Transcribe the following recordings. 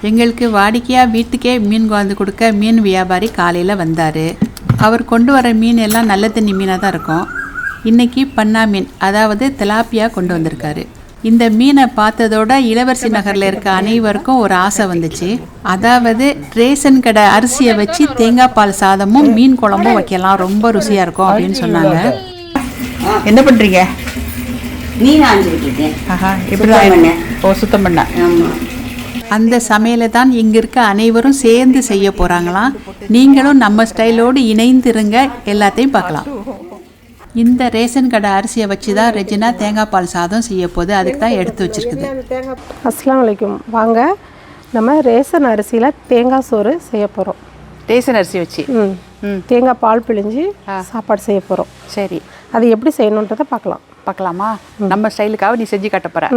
எங்களுக்கு வாடிக்கையாக வீட்டுக்கே மீன் கொண்டு கொடுக்க மீன் வியாபாரி காலையில் வந்தார். அவர் கொண்டு வர மீன் எல்லாம் நல்ல தண்ணி மீனாக தான் இருக்கும். இன்றைக்கி பண்ணா மீன், அதாவது திலாப்பியா கொண்டு வந்திருக்காரு. இந்த மீனை பார்த்ததோட இளவரசி நகரில் இருக்க அனைவருக்கும் ஒரு ஆசை வந்துச்சு. அதாவது ரேஷன் கடை அரிசியை வச்சு தேங்காய் பால் சாதமும் மீன் குழம்பும் வைக்கலாம், ரொம்ப ருசியாக இருக்கும் அப்படின்னு சொன்னாங்க. என்ன பண்ணுறீங்க? மீன் ஆஞ்சிக்கிட்டு இருக்கேன். ஆஹா, இப்படிதான். ஓ, சுத்தம் பண்ண. அந்த சமையலை தான் இங்கே இருக்க அனைவரும் சேர்ந்து செய்ய போகிறாங்களாம். நீங்களும் நம்ம ஸ்டைலோடு இணைந்துருங்க, எல்லாத்தையும் பார்க்கலாம். இந்த ரேஷன் கடை அரிசியை வச்சு தான் ரெஜினா தேங்காய் பால் சாதம் செய்ய போது, அதுக்கு தான் எடுத்து வச்சுருக்குது. அஸ்ஸலாமு அலைக்கும். வாங்க, நம்ம ரேஷன் அரிசியில் தேங்காய் சோறு செய்ய போகிறோம். ரேஷன் அரிசி வச்சு தேங்காய் பால் பிழிஞ்சு சாப்பாடு செய்ய போகிறோம். சரி, அது எப்படி செய்யணுன்றதை பார்க்கலாமா? நம்ம ஸ்டைலுக்காக நீ செஞ்சு காட்ட போகிற.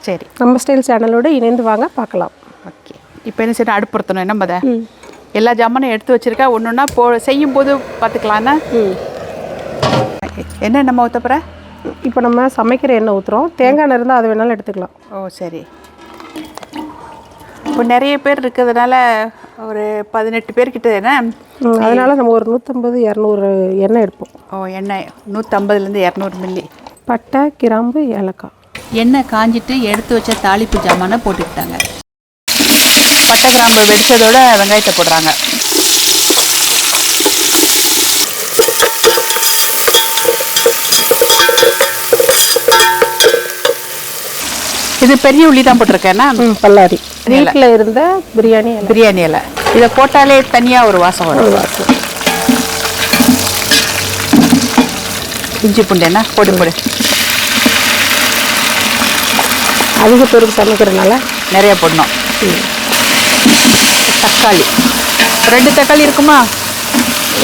சரி, நம்ம ஸ்டைல் சேனலோடு இணைந்து வாங்க, பார்க்கலாம். ஓகே, இப்போ என்ன செய்யணும்? அடுப்புறுத்தணும். என்ன மத எல்லா ஜாமானும் எடுத்து வச்சுருக்கா, ஒன்று ஒன்றா செய்யும் போது பார்த்துக்கலான்னா. என்ன நம்ம ஊற்ற போகிற? இப்போ நம்ம சமைக்கிற எண்ணெய் ஊற்றுறோம். தேங்காய் எண்ணெய் இருந்தால் அது வேணாலும் எடுத்துக்கலாம். ஓ சரி. இப்போ நிறைய பேர் இருக்கிறதுனால ஒரு 18 பேர்கிட்ட என்ன, அதனால் நம்ம ஒரு 150-200 எண்ணெய் எடுப்போம். ஓ, எண்ணெய் 150 - 200 மில்லி. பட்டை, கிராம்பு, ஏலக்காய். எண்ணெய் காஞ்சிட்டு எடுத்து வச்ச தாளிப்பு ஜாமானை போட்டுக்கிட்டாங்க. பட்டை கிராம்பு வெடிச்சதோட வெங்காயத்தை போடுறாங்க. இது பெரிய உள்ளி தான் போட்டிருக்கேன்னா, பல்லாரி வீட்டில் இருந்த பிரியாணி இலை. இதை போட்டாலே தனியாக ஒரு வாசம் வரும். இஞ்சி பூண்டு என்ன போடு. அதிக பேருக்கு சமைக்கிறதுனால நிறைய போடணும். தக்காளி 2 தக்காளி இருக்குமா?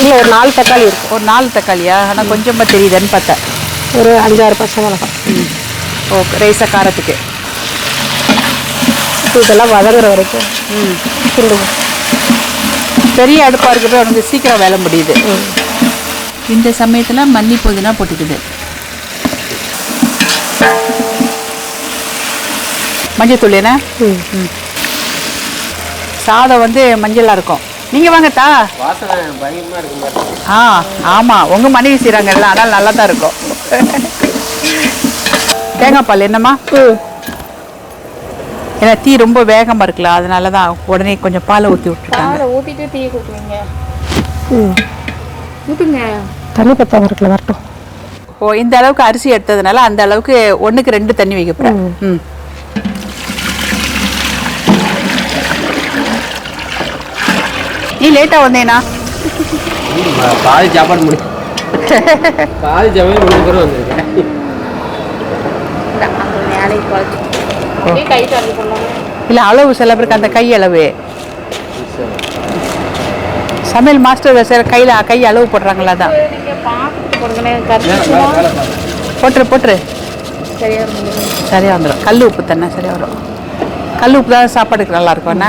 இல்லை, ஒரு 4 தக்காளி இருக்கும். ஒரு 4 தக்காளியா? ஆனால் கொஞ்சமாக தெரியுதுன்னு பார்த்தேன். ஒரு 5-6 பச்சை மிளகாய். ஓகே, ரைஸா காரத்துக்கு. இதெல்லாம் வதங்குற வரைக்கும் கிண்டுவோம். பெரிய அடுப்பாக இருக்கிறப்ப உனக்கு சீக்கிரம் வேலை முடியுது. இந்த சமயத்தில் மல்லி புதினா போட்டுக்குது. மஞ்சத்தூள் என்ன? சாதம் வந்து மஞ்சளாக இருக்கும். நீங்கள் வாங்கத்தா. ஆமாம், உங்கள் மனைவி செய்கிறாங்கல்ல, அதனால் நல்லா தான் இருக்கும். தேங்காய் பால் என்னம்மா? ஏன்னா தீ ரொம்ப வேகமாக இருக்குல்ல, அதனால தான் உடனே கொஞ்சம் பாலை ஊற்றி விட்டுருக்காங்க. ஊற்றிட்டு டீ கொடுக்குவீங்க. ஊற்றுங்க, தண்ணி பத்தாம இருக்குல்ல, வரட்டும். ஓ, இந்த அளவுக்கு அரிசி எடுத்ததுனால அந்த அளவுக்கு 1க்கு 2 தண்ணி வைக்க போகிறேன். நீ லேட்டாக வந்தேனா? பாதி சாப்பாடு முடியும். பாதி சாப்பாடு முடிஞ்ச பிறகு வந்திருக்கேன். இல்லை, அளவு சில பேருக்கு அந்த கை அளவு. சமையல் மாஸ்டர் கை அளவு போடுறாங்களா? தான் போட்டுரு. சரியாக வந்துடும். கல் உப்பு தானே சரியாக வரும். கல் உப்பு தான் சாப்பாடுக்கு நல்லா இருக்கும். என்ன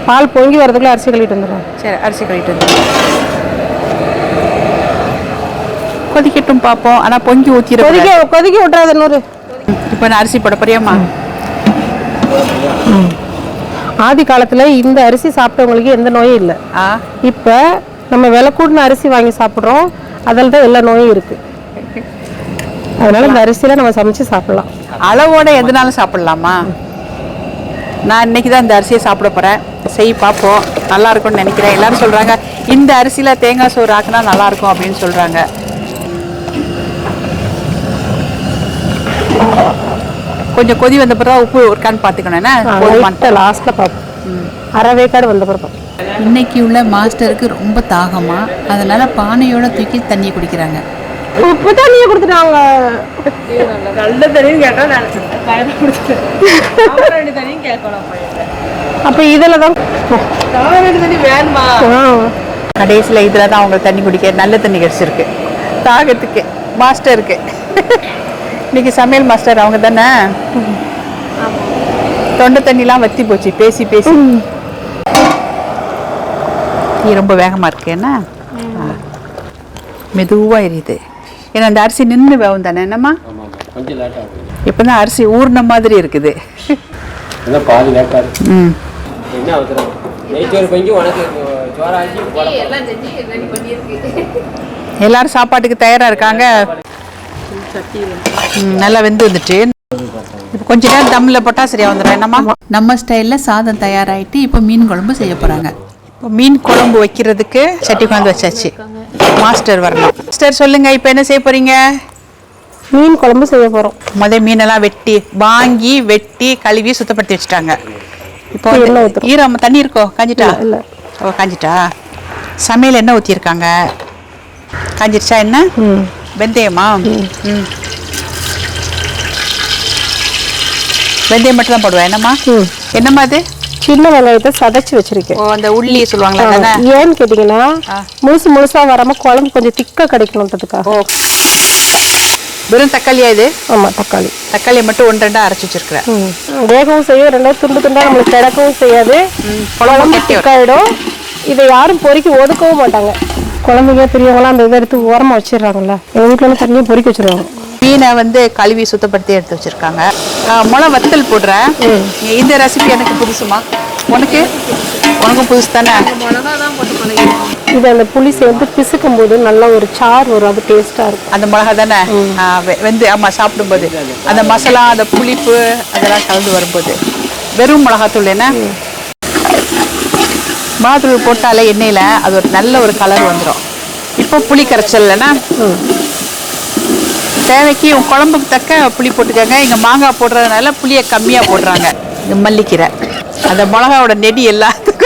பால் பொங்கி வரதுக்குள்ள அரிசி கழுவிட்டு வந்துடும். சரி, அரிசி கழுவிட்டு வந்துடும். கொதிக்கட்டும் பார்ப்போம். ஆனால் பொங்கி ஊற்றிடும். கொதிக்க விட்டுறாது. 100. இப்போ நான் அரிசி போட போறியாம்மா? ஆதி காலத்தில் இந்த அரிசி சாப்பிட்டவங்களுக்கு எந்த நோயும் இல்லை. இப்போ நம்ம விலை கூடின அரிசி வாங்கி சாப்பிட்றோம், அதில் தான் எல்லா நோயும் இருக்குது. அதனால இந்த அரிசியில் நம்ம சமைச்சு சாப்பிடலாம். அளவோட எதுனாலும் சாப்பிடலாமா? நான் இன்னைக்கு தான் இந்த அரிசியை சாப்பிட போகிறேன். பார்ப்போம், நல்லா இருக்கும்னு நினைக்கிறேன். எல்லாரும் சொல்கிறாங்க இந்த அரிசியில் தேங்காய் சோறு ஆக்குனா நல்லாயிருக்கும் அப்படின்னு சொல்கிறாங்க. கொஞ்சம் கொதி வந்த பிறகு உப்பு இருக்கான்னு பார்த்துக்கணும். லாஸ்ட்டில் பார்ப்போம். அரை வேக்காடு வந்த பிறகு. இன்னைக்கு உள்ள மாஸ்டருக்கு ரொம்ப தாகமா, அதனால பானையோட தூக்கி தண்ணி குடிக்கிறாங்க. உப்பு தண்ணியை கொடுத்துட்டாங்க. நல்ல தண்ணின்னு கேட்டால் அப்போ இதில் தான் தண்ணி வேணுமா? கடைசியில் இதில் தான் அவங்க தண்ணி குடிக்க நல்ல தண்ணி கிடச்சிருக்கு தாகத்துக்கு மாஸ்டருக்கு. இன்னைக்கு சமையல் மாஸ்டர் அவங்க தானே. தொண்டை தண்ணிலாம் வத்தி போச்சு பேசி பேசி. டீ ரொம்ப வேகமாக இருக்கு. என்ன மெதுவாக எரியுது. ஏன்னா அந்த அரிசி நின்று வேகும் தானே. என்னம்மா இப்போ தான் அரிசி ஊறின மாதிரி இருக்குது. அதான் பாதி வேக்காது. ம் என்ன அவசரம்? நெய்ச்சோறு பங்கி உனக்கு சோறாக்கி போட எல்லாம் செஞ்சு ரெடி பண்ணியிருக்கு. எல்லாரும் சாப்பாட்டுக்கு தயாராக இருக்காங்க. நல்லா வெந்து வந்துட்டு இப்போ கொஞ்ச நேரம் தம்மில் போட்டால் சரியாக வந்துடும். என்னம்மா நம்ம ஸ்டைலில் சாதம் தயாராகிட்டு இப்போ மீன் குழம்பு செய்ய போகிறாங்க. இப்போ மீன் குழம்பு வைக்கிறதுக்கு சட்டி உட்காந்து வச்சாச்சு. மாஸ்டர் வரணும். மாஸ்டர் சொல்லுங்கள், இப்போ என்ன செய்ய போகிறீங்க? மீன் குழம்பு செய்ய போகிறோம். மீனெல்லாம் வாங்கி வெட்டி கழுவி சுத்தப்படுத்தி வச்சுட்டாங்க. இப்போ எண்ணெய் ஊற்றுறோம். ஈரம் தண்ணி இருக்கோ? காஞ்சிட்டா? இல்லை. ஓ காஞ்சிட்டா. சமையல் எண்ணெய் ஊற்றிருக்காங்க. காஞ்சிருச்சா என்ன? வெந்தயமா? ம் வெந்தயம் மட்டும் தான் போடுவேன். என்னம்மா என்னம்மா அது? சின்ன வெங்காயத்தை சதைச்சு வச்சிருக்கேன். ஓ அந்த உள்ளி சொல்லுவாங்களா தானே? ஏன்னு கேட்டிங்கன்னா முழுசா வராம குழம்பு கொஞ்சம் திக்கா கிடைக்கணுன்றதுக்காக. ஓ வெறும் தக்காளியா இது? ஆமாம், தக்காளியை மட்டும் 1-2 அரைச்சி வச்சிருக்கிறேன். வேகவும் செய்யும், 2 துண்டு துண்டா நம்மளுக்கு கிடக்கவும் செய்யாது, குழம்பு திக்காயிடும். இதை யாரும் பொறுக்கி ஒதுக்கவும் மாட்டாங்க. குழம்புங்க பெரியவங்களாம் அந்த இதை எடுத்து ஓரமாக வச்சிடுறாங்கல்ல. எங்கள் வீட்டில் தண்ணியை பொறுக்கி வச்சிருவாங்க. மீனை கழுவி சுத்தப்படுத்தி எடுத்து வச்சிருக்காங்க. முளை வத்தல் போடுறேன். இந்த ரெசிபி எனக்கு புதுசுமா? உனக்கும் புதுசு தானே? மிளகா தான் போட்டு பழகிடும். இது அந்த புளி சேர்ந்து பிசுக்கும் போது நல்ல ஒரு சார் வரும், அது டேஸ்டா இருக்கும். அந்த மிளகா தானே வெந்து ஆமாம் சாப்பிடும்போது அந்த மசாலா அந்த புளிப்பு அதெல்லாம் கலந்து வரும்போது வெறும் மிளகாத்தூள் என்ன மிளகாத்தூள் போட்டாலே எண்ணெயில் அது ஒரு நல்ல ஒரு கலர் வந்துடும். இப்போ புளி கரைச்சல்னா தேவைக்கு குழம்புக்கு தக்க புளி போட்டுக்கோங்க. இங்கே மாங்காய் போடுறதுனால புளியை கம்மியாக போடுறாங்க. இந்த மல்லிக்கீரை அந்த மிளகாவோட நெடி எல்லாத்துக்கும்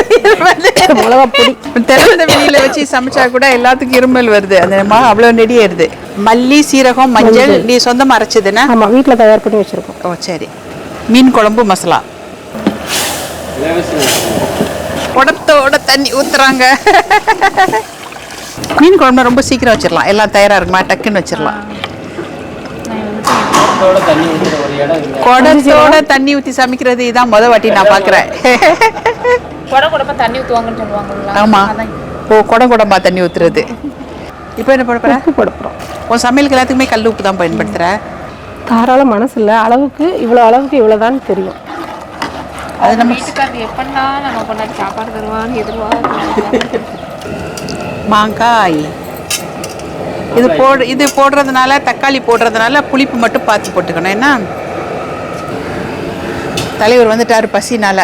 மிளகா பொடி திறந்த வெளியில் வச்சு சமைச்சா கூட எல்லாத்துக்கும் இருமல் வருது. அந்த மிளகா அவ்வளோ நெடி ஏறுது. மல்லி சீரகம் மஞ்சள் நீ சொந்தமாக அரைச்சதுன்னா? ஆமாம், வீட்டில் தயார் பண்ணி வச்சுருக்கோம். ஓ சரி. மீன் குழம்பு மசாலா குடத்தோட தண்ணி ஊற்றுறாங்க. மீன் குழம்பு ரொம்ப சீக்கிரம் வச்சிடலாம். எல்லாம் தயாராக இருக்குமா? டக்குன்னு வச்சிடலாம். குடத்தோட தண்ணி ஊற்றி சமைக்கிறது இதான் முத வாட்டி நான் பார்க்குறேன். குடமா தண்ணி ஊற்றுவாங்கன்னு சொல்லுவாங்கல்ல. ஆமாம். ஓ குடமா தண்ணி ஊற்றுறது. இப்போ என்ன போட போடுறோம். உன் சமையலுக்கு எல்லாத்துக்குமே கல் உப்பு தான் பயன்படுத்துகிறேன். தாராள மனசு இல்லை, அளவுக்கு இவ்வளோதான் தெரியும். அது நம்ம வீட்டுக்காரர் எப்படின்னா நம்ம கொண்டாடி சாப்பாடு தருவான்னு எதிர்பார்க்க. மாங்காய் இது போடுறதுனால தக்காளி போடுறதுனால புளிப்பு மட்டும் பார்த்து போட்டுக்கணும். என்ன தலைவர் வந்துட்டாரு பசினால.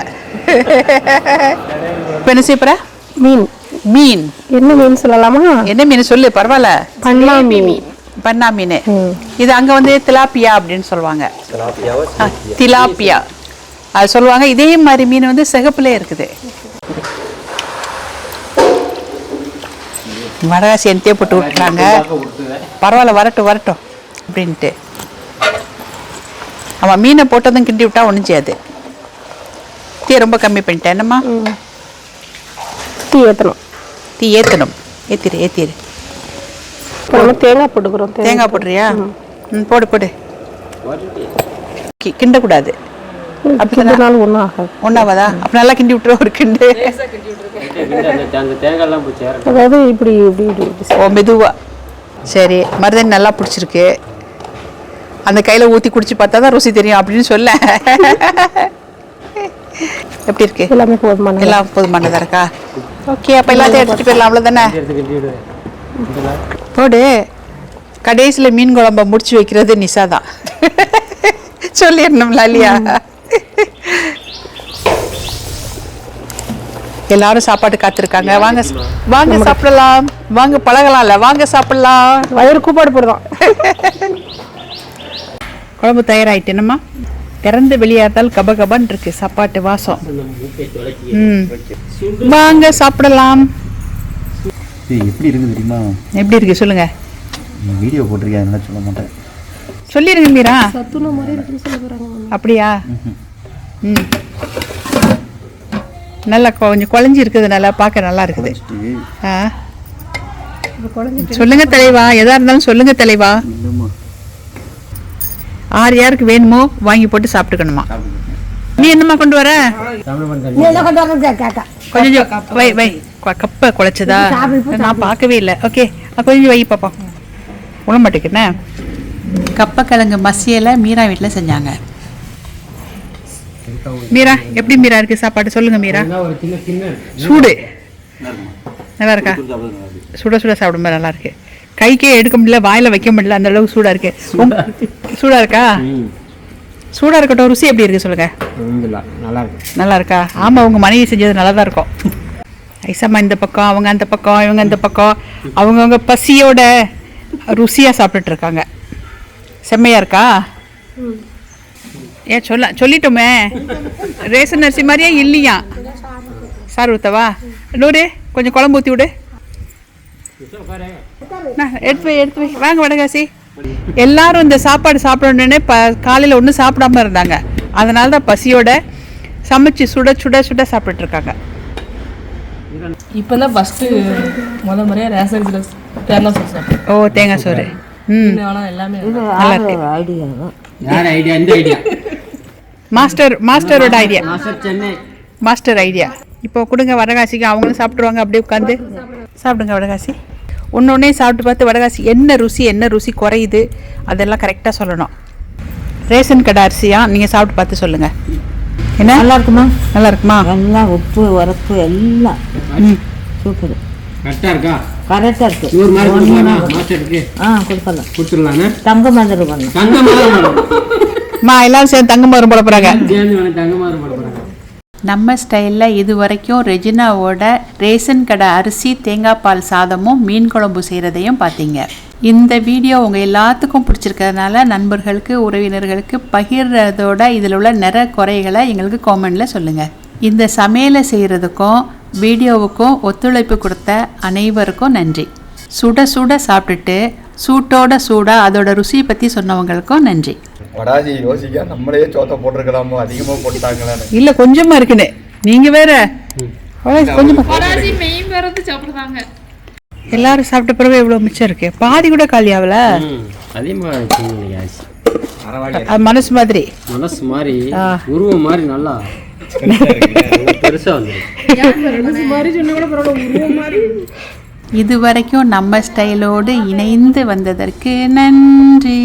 இப்போ என்ன செய்யற? மீன் என்ன மீன் சொல்லலாமா? என்ன மீன் சொல்லு, பரவாயில்ல. பண்ணா மீன். இது அங்கே திலாப்பியா அப்படின்னு சொல்லுவாங்க. திலாப்பியா அது சொல்லுவாங்க. இதே மாதிரி மீன் சிகப்புலே இருக்குது. மரகாசி என்கிட்டே போட்டு விட்டுறாங்க. பரவாயில்ல, வரட்டும் அப்படின்ட்டு. ஆமாம், மீனை போட்டதும் கிண்டி விட்டா ஒன்றும் செய்யாது. தீ ரொம்ப கம்மி பண்ணிட்டேன். என்னம்மா? தீ ஏற்றணும். ஏற்றிரு. தேங்காய் போட்டுக்கிறோம். தேங்காய் போடுறியா? போடு. கிண்டக்கூடாது. அப்படினால ஒன்றும் ஆகாது. ஒன்றாவதா? அப்போ நல்லா கிண்டி விட்டுருவோம். ஒரு கிண்டு அதாவது இப்படி ஓ மெதுவா. சரி, மருதாணி நல்லா பிடிச்சிருக்கு. அந்த கையில் ஊற்றி குடிச்சு பார்த்தா தான் ருசி தெரியும் அப்படின்னு சொல்ல. எப்படி இருக்கு? எல்லாம் போதுமானதா இருக்கா? ஓகே, அப்போ எல்லாத்தையும் எடுத்துகிட்டு போயிடலாம். அவ்வளோதானே? போடு. கடைசியில் மீன் குழம்பை முடிச்சு வைக்கிறது நிஷா தான். சொல்லிடணும்ல இல்லையா? எல்லாரும் சாப்பாடு காத்திருக்காங்க. வாங்க சாப்பிடலாம். வாங்க பழகலாம்ல. வாங்க சாப்பிடலாம். வயிறு கூப்பாடு போடுதான். குழம்பு தயாராகிட்டு. என்னம்மா? திறந்து வெளியாதால் கபகபான் இருக்கு சாப்பாட்டு வாசம். வாங்க சாப்பிடலாம். எப்படி இருக்கு தெரியுமா? எப்படி இருக்கு சொல்லுங்க. வீடியோ போட்டிருக்கேன், அதனால சொல்ல மாட்டேன். சொல்லிருங்க மீரா. அப்படியா? நல்லா கொஞ்சம் குழஞ்சி இருக்குதுனால பார்க்க நல்லா இருக்குது. சொல்லுங்க தலைவா, எதா இருந்தாலும் சொல்லுங்க தலைவா. யாருக்கு வேணுமோ வாங்கி போட்டு சாப்பிட்டுக்கணுமா? நீ என்னம்மா கொண்டு வர? கொஞ்சம் வை. கப்பை குழைச்சதா? நான் பார்க்கவே இல்லை. ஓகே, கொஞ்சம் வை பாப்பா. உணமாட்டுக்குண்ணே. கப்பக்கிழங்கு மசியலை மீரா வீட்டில் செஞ்சாங்க. மீரா எப்படி மீரா இருக்கு சாப்பாடு சொல்லுங்க மீரா. ஒரு சின்ன சின்ன சூடு நல்லா இருக்குமா? நல்லா இருக்கா? சுடு சாப்பிடுறது நல்லா இருக்கு. சுட சுட சாப்பிடும்போது நல்லா இருக்கு. கைக்கே எடுக்க முடியல, வாயில வைக்க முடியல, அந்த அளவுக்கு சூடா இருக்கு. சூடா இருக்கா? சூடா இருக்கட்டும். ருசி எப்படி இருக்கு சொல்லுங்க. நல்லா இருக்கு. நல்லா இருக்கா? ஆமா, உங்க மனைவி செஞ்சது நல்லா தான் இருக்கும். ஐசம்மா இந்த பக்கம், அவங்க அந்த பக்கம், இவங்க அந்த பக்கம், அவங்கவுங்க பசியோட ருசியா சாப்பிட்டுட்டு இருக்காங்க. செம்மையா இருக்கா? ஏன் சொல்லிட்டோமே. ரேஷன் அரிசி மாதிரியே இல்லையா? சார் ஊத்தவா? நூறு கொஞ்சம் குழம்பு ஊற்றி விடு. எடுத்து வை வாங்க வடகாசி. எல்லாரும் இந்த சாப்பாடு சாப்பிடணுன்னே காலையில் ஒன்றும் சாப்பிடாம இருந்தாங்க. அதனால தான் பசியோட சமைச்சு சுட சுட சுட சாப்பிட்டுட்டு இருக்காங்க. இப்போ தான் ஃபஸ்ட்டு முறையாக ரேஷன் தேங்காய் சோறு சாப்பிட்டேன். ஓ, தேங்காய் சோறு. ஆனால் எல்லாமே நல்லா இருக்கு. யார் ஐடியா? இந்த ஐடியா மாஸ்டரோட ஐடியா. Chennai master idea. இப்போ கொடுங்க வடகாசிக்கு, அவங்களும் சாப்பிட்ருவாங்க. அப்படியே உட்காந்து சாப்பிடுங்க வடகாசி. ஒன்னொன்னே சாப்பிட்டு பார்த்து வடகாசி என்ன ருசி குறையுது அதெல்லாம் கரெக்டாக சொல்லணும். ரேஷன் கடை அரிசியா நீங்கள் சாப்பிட்டு பார்த்து சொல்லுங்கள். என்ன நல்லா இருக்குமா? நல்லா இருக்குமா? எல்லாம் உப்பு உரப்பு எல்லாம் சூப்பர். கரெக்டாக இருக்கா? கரெக்டாக இருக்கு. 100 மார்க் கொடுக்கலாமா மாஸ்டருக்கு? கொடுக்கலாம். கொடுத்துடலாண்ணே. தங்க மாதிரி பண்ணலாம். தங்க மாறும் எல்லாரும் சேர்ந்து தங்கம் மாறும் போட போகிறாங்க. தங்க மாறும் போட போகிறாங்க. நம்ம ஸ்டைலில் இது வரைக்கும் ரெஜினாவோட ரேஷன் கடை அரிசி தேங்காய் பால் சாதமும் மீன் குழம்பு செய்கிறதையும் பார்த்தீங்க. இந்த வீடியோ உங்கள் எல்லாத்துக்கும் பிடிச்சிருக்கிறதுனால நண்பர்களுக்கு உறவினர்களுக்கு பகிர்றதோட இதில் உள்ள நிற குறைகளை எங்களுக்கு காமெண்டில் சொல்லுங்கள். இந்த சமையலை செய்கிறதுக்கும் வீடியோவுக்கும் ஒத்துழைப்பு கொடுத்த அனைவருக்கும் நன்றி. சுட சுட சாப்பிட்டுட்டு சூட்டோட சூடாக அதோட ருசியை பற்றி சொன்னவங்களுக்கும் நன்றி. வடாஜி யோசிக்க நம்மளே சோத்தை போட்டிருக்கலாமோ, அதிகமாக போட்டாங்களான்னு. இல்லை கொஞ்சமாக இருக்குன்னு நீங்கள் வேற கொஞ்சமாக. பராசி மெயின் வரது சாப்பிடுறாங்க. எல்லாரும் சாப்பிட்ட பிறகு எவ்வளோ மிச்சம் இருக்கு? பாதி கூட காலி ஆகல. அதிகமாக மனசு மாதிரி மனசு மாதிரி உருவம் மாதிரி நல்லா பெருசா வந்து இதுவரைக்கும் நம்ம ஸ்டைலோடு இணைந்து வந்ததற்கு நன்றி.